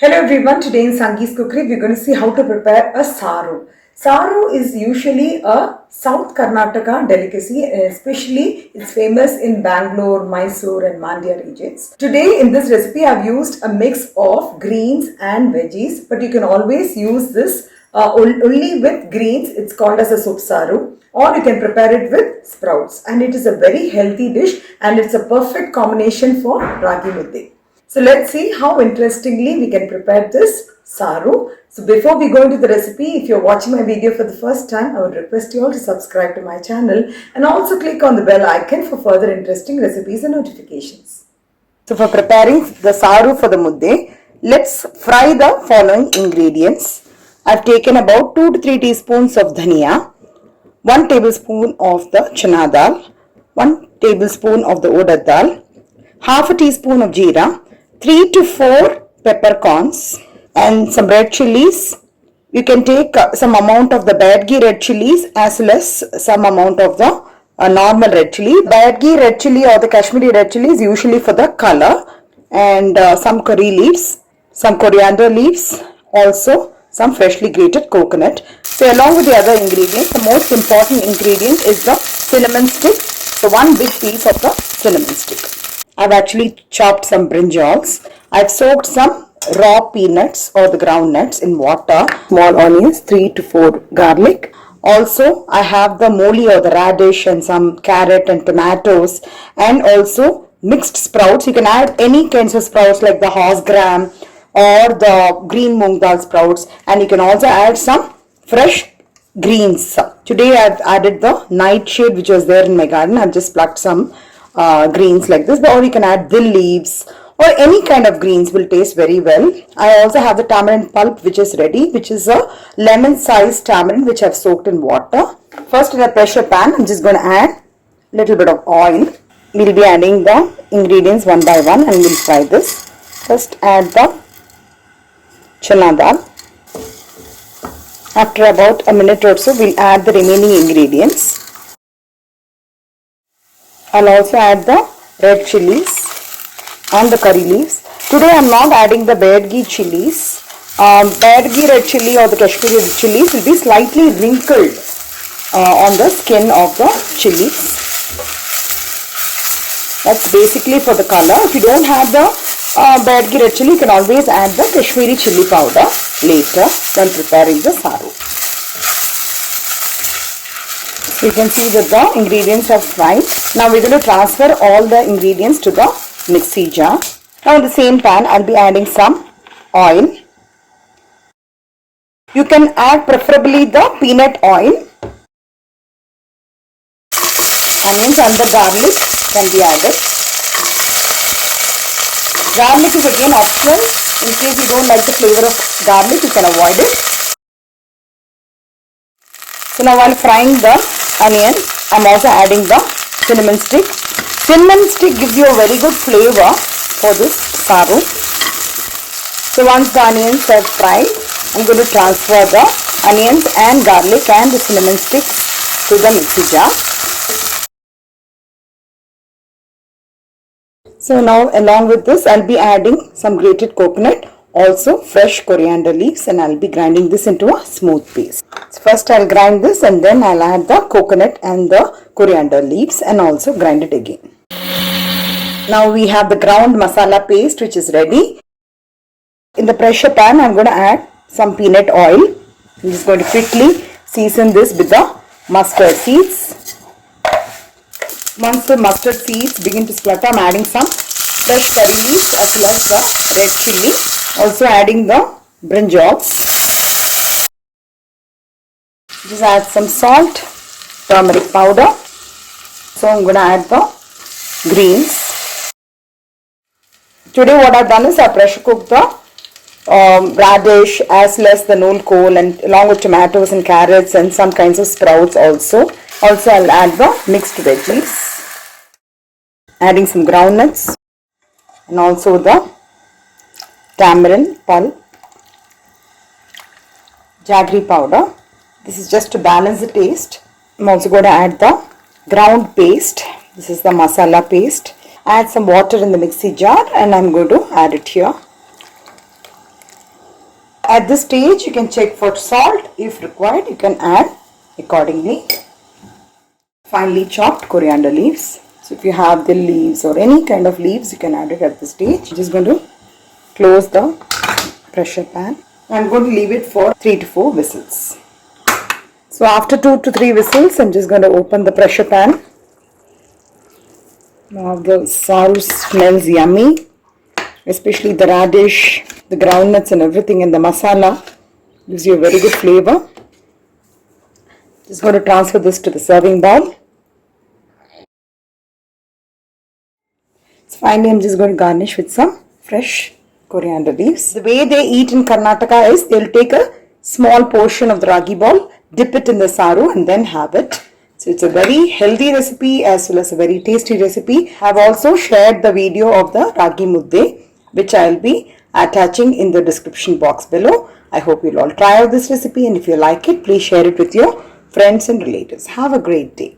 Hello everyone, today in Sangi's Cookery we're going to see how to prepare a saru. Saru is usually a South Karnataka delicacy, especially it's famous in Bangalore, Mysore and Mandya regions. Today in this recipe I've used a mix of greens and veggies, but you can always use this only with greens. It's called as a soup saru, or you can prepare it with sprouts, and it is a very healthy dish and it's a perfect combination for Ragi Mudde. So let's see how interestingly we can prepare this saru. So before we go into the recipe, if you're watching my video for the first time, I would request you all to subscribe to my channel and also click on the bell icon for further interesting recipes and notifications. So for preparing the saru for the mudde, let's fry the following ingredients. I've taken about 2 to 3 teaspoons of dhania, 1 tablespoon of the channa dal, 1 tablespoon of the urad dal, half a teaspoon of jeera, 3 to 4 peppercorns and some red chillies. You can take some amount of the byadgi red chillies as well as some amount of the normal red chilli. Byadgi red chilli or the Kashmiri red chilli is usually for the color, and some curry leaves, some coriander leaves, also some freshly grated coconut. So along with the other ingredients, the most important ingredient is the cinnamon stick. So 1 big piece of the cinnamon stick. I've actually chopped some brinjals. I've soaked some raw peanuts or the groundnuts in water. Small onions, 3 to 4 garlic. Also, I have the moli or the radish and some carrot and tomatoes, and also mixed sprouts. You can add any kinds of sprouts like the horse gram or the green moong dal sprouts, and you can also add some fresh greens. Today I've added the nightshade which was there in my garden. I've just plucked some greens like this, or you can add dill leaves or any kind of greens will taste very well. I also have the tamarind pulp which is ready, which is a lemon sized tamarind which I've soaked in water. First, in a pressure pan, I'm just going to add a little bit of oil. We'll be adding the ingredients one by one and we'll fry this. First add the chana dal. After about a minute or so, we'll add the remaining ingredients. I'll also add the red chillies and the curry leaves. Today I'm not adding the byadgi chillies. Byadgi red chilli or the Kashmiri red chillies will be slightly wrinkled on the skin of the chillies. That's basically for the color. If you don't have the byadgi red chilli, you can always add the Kashmiri chilli powder later when preparing the saru. You can see that the ingredients are fried. Now we're going to transfer all the ingredients to the mixie jar. Now in the same pan, I'll be adding some oil. You can add preferably the peanut oil. Onions and the garlic can be added. Garlic is again optional. In case you don't like the flavor of garlic, you can avoid it. So now while frying the onion, I'm also adding the cinnamon stick. Cinnamon stick gives you a very good flavor for this saru. So once the onions are fried, I'm going to transfer the onions and garlic and the cinnamon stick to the mixie jar. So now along with this, I'll be adding some grated coconut, also fresh coriander leaves, and I'll be grinding this into a smooth paste. So first I'll grind this and then I'll add the coconut and the coriander leaves and also grind it again. Now we have the ground masala paste which is ready. In the pressure pan, I'm going to add some peanut oil. I'm just going to quickly season this with the mustard seeds. Once the mustard seeds begin to splutter, I'm adding some fresh curry leaves as well as the red chilli. Also adding the brinjals. Just add some salt, turmeric powder. So I'm going to add the greens. Today what I've done is I pressure cooked the radish as well as the nulkole, and along with tomatoes and carrots and some kinds of sprouts also. Also I'll add the mixed veggies. Adding some groundnuts and also the tamarind pulp, Jaggery powder. This is just to balance the taste. I'm also going to add the ground paste. This is the masala paste. Add some water in the mixie jar and I'm going to add it here. At this stage, you can check for salt. If required, you can add accordingly. Finely chopped coriander leaves. So if you have the leaves or any kind of leaves, you can add it at this stage. I'm just going to close the pressure pan. I'm going to leave it for 3 to 4 whistles. So after 2 to 3 whistles, I'm just going to open the pressure pan. Now the saru smells yummy, especially the radish, the groundnuts and everything in the masala. Gives you a very good flavor. Just going to transfer this to the serving bowl. So finally, I'm just going to garnish with some fresh coriander leaves. The way they eat in Karnataka is they'll take a small portion of the ragi ball, dip it in the saru and then have it. So it's a very healthy recipe as well as a very tasty recipe. I've also shared the video of the Ragi Mudde, which I'll be attaching in the description box below. I hope you'll all try out this recipe, and if you like it, please share it with your friends and relatives. Have a great day.